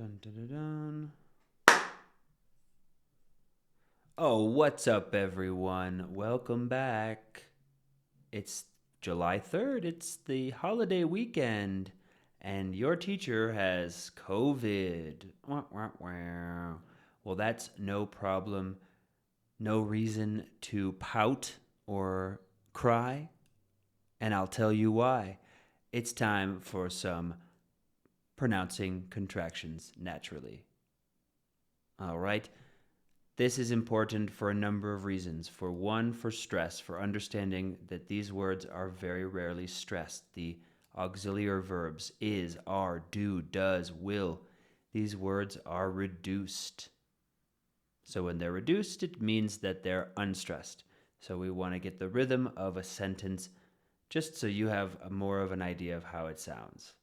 Dun, dun, dun, dun. Oh, what's up, everyone? Welcome back. It's July 3rd. It's the holiday weekend, and your teacher has COVID. Wah, wah, wah. Well, that's no problem. No reason to pout or cry, and I'll tell you why. It's time for some pronouncing contractions naturally. All right. This is important for a number of reasons. For one, for stress, for understanding that these words are very rarely stressed. The auxiliary verbs is, are, do, does, will. These words are reduced. So when they're reduced, it means that they're unstressed. So we want to get the rhythm of a sentence just so you have more of an idea of how it sounds.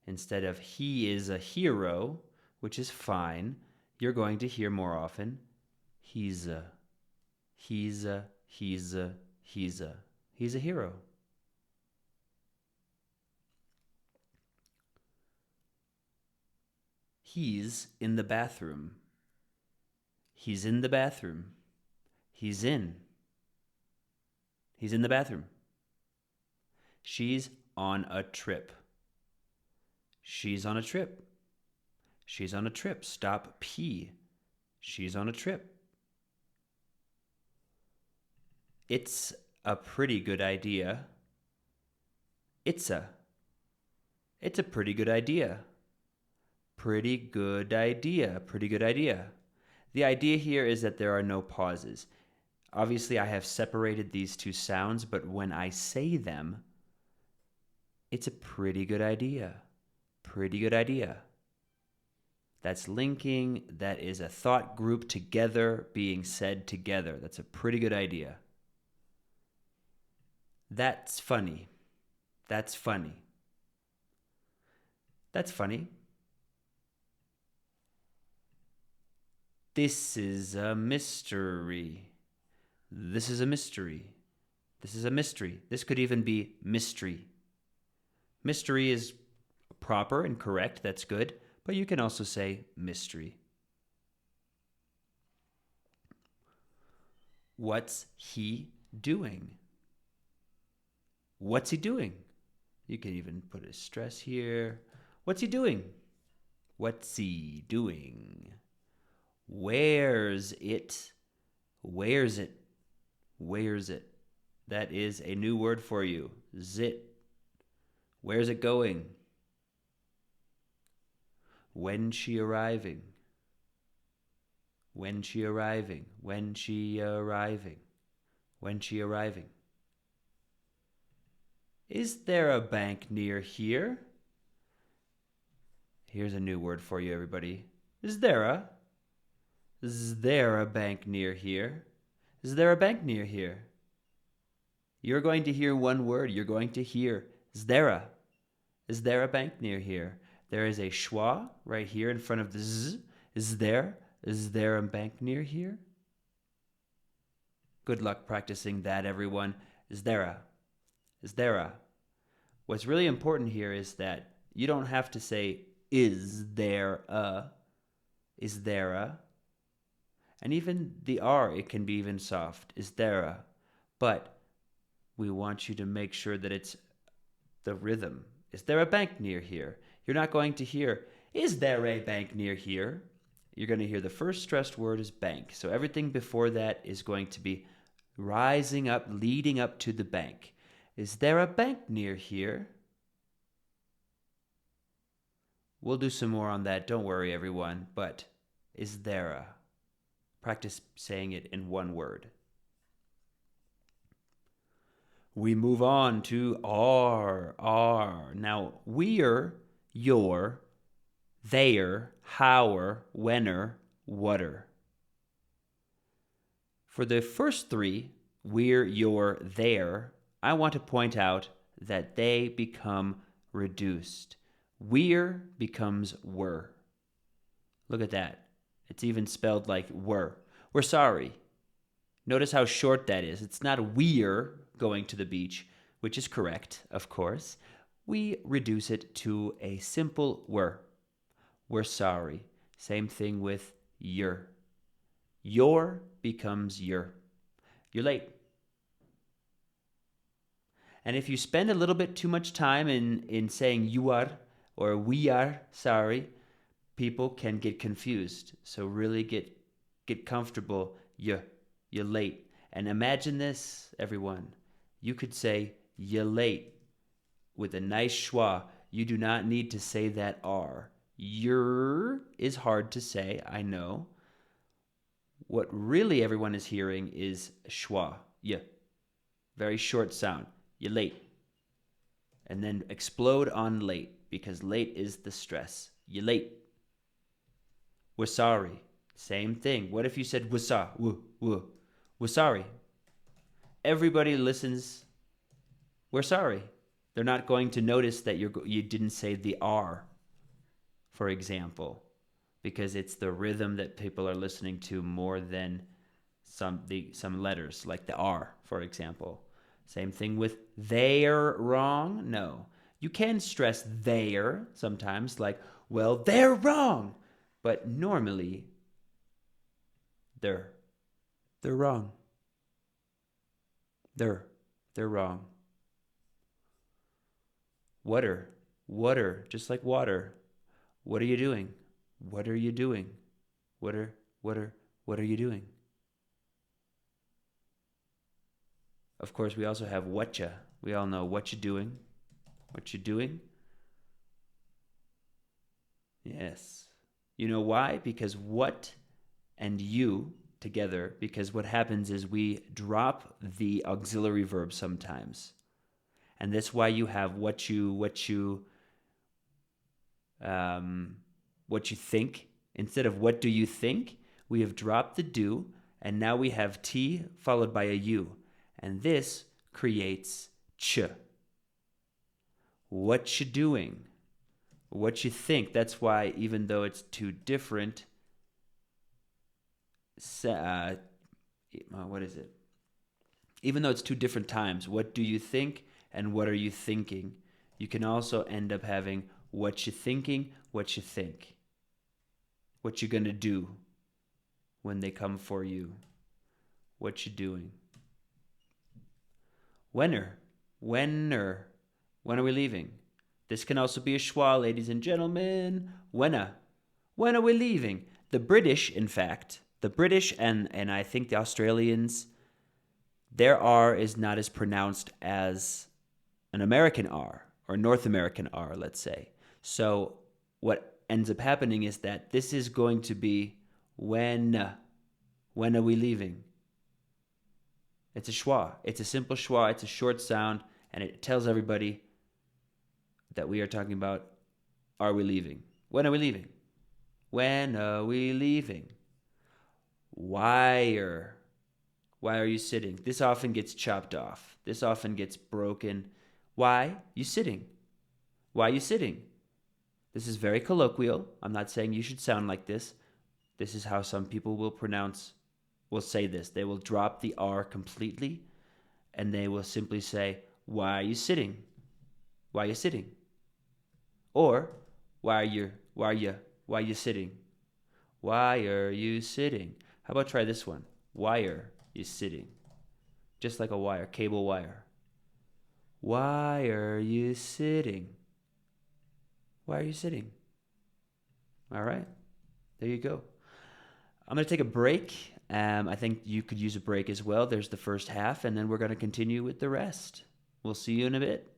Instead of he is a hero, which is fine, you're going to hear more often he's a he's a he's a hero. He's in the bathroom. He's in the bathroom. He's in. He's in the bathroom. She's on a trip. She's on a trip. She's on a trip. Stop P. She's on a trip. It's a pretty good idea. It's a. It's a pretty good idea. Pretty good idea. Pretty good idea. The idea here is that there are no pauses. Obviously, I have separated these two sounds, but when I say them, it's a pretty good idea. Pretty good idea. That's linking. That is a thought group together being said together. That's a pretty good idea. That's funny. That's funny. That's funny. This is a mystery. This is a mystery. This is a mystery. This could even be mystery. Mystery is proper and correct. That's good. But you can also say mystery. What's he doing? What's he doing? You can even put a stress here. What's he doing? What's he doing? Where's it? Where's it? Where's it? That is a new word for you. Zit. Where's it going? When she arriving? When she arriving? When she arriving? When she arriving? Is there a bank near here? Here's a new word for you, everybody. Is there a? Is there a bank near here? Is there a bank near here? You're going to hear one word. You're going to hear, is there a? Is there a bank near here? There is a schwa right here in front of the z. Is there a bank near here? Good luck practicing that, everyone. Is there a? Is there a? What's really important here is that you don't have to say, is there a? Is there a? And even the R, it can be even soft. Is there a? But we want you to make sure that it's the rhythm. Is there a bank near here? You're not going to hear, is there a bank near here? You're going to hear the first stressed word is bank. So everything before that is going to be rising up, leading up to the bank. Is there a bank near here? We'll do some more on that. Don't worry, everyone. But is there a? Practice saying it in one word. We move on to are. Now, we're, your, their, hower, whenner, whatter. For the first three, we're, your, their, I want to point out that they become reduced. We're becomes were. Look at that. It's even spelled like were. We're sorry. Notice how short that is. It's not we're going to the beach, which is correct, of course. We reduce it to a simple were. We're sorry. Same thing with your. Your becomes your. You're late. And if you spend a little bit too much time in saying you are or we are sorry, people can get confused. So really get comfortable. You're late. And imagine this, everyone. You could say you're late with a nice schwa. You do not need to say that R. Your is hard to say, I know. What really everyone is hearing is schwa. Yeah. Very short sound. You're late. And then explode on late, because late is the stress. You're late. We're sorry. Same thing. What if you said wasa? We're sorry. Everybody listens. We're sorry. They're not going to notice that you didn't say the R, for example, because it's the rhythm that people are listening to more than some letters, like the R, for example. Same thing with they're wrong. No. You can stress they're sometimes, like, well, they're wrong. But normally, they're wrong. They're wrong. Water, just like water. What are you doing? What are you doing? What are you doing? Of course, we also have whatcha. We all know what you doing. What you doing? Yes. You know why? Because what and you together, because what happens is we drop the auxiliary verb sometimes. And that's why you have what you think. Instead of what do you think, we have dropped the do, and now we have T followed by a U. And this creates ch. What you doing? What you think. That's why, even though it's two different, what is it? Even though it's two different times, what do you think and what are you thinking? You can also end up having what you thinking, what you think. What you gonna do when they come for you. What you doing. When are we leaving? This can also be a schwa, ladies and gentlemen. When are we leaving? The British, in fact, and I think the Australians, their R is not as pronounced as an American R or North American R, let's say. So what ends up happening is that this is going to be when are we leaving? It's a schwa. It's a simple schwa. It's a short sound, and it tells everybody that we are talking about, are we leaving? When are we leaving? When are we leaving? Why are you sitting? This often gets chopped off. This often gets broken. Why you sitting? Why you sitting? This is very colloquial. I'm not saying you should sound like this. This is how some people will say this. They will drop the R completely, and they will simply say, why are you sitting? Why are you sitting? Or, why are you sitting? Why are you sitting? How about try this one? Why are you sitting? Just like a wire, cable wire. Why are you sitting? Why are you sitting? All right, there you go. I'm going to take a break. I think you could use a break as well. There's the first half, and then we're going to continue with the rest. We'll see you in a bit.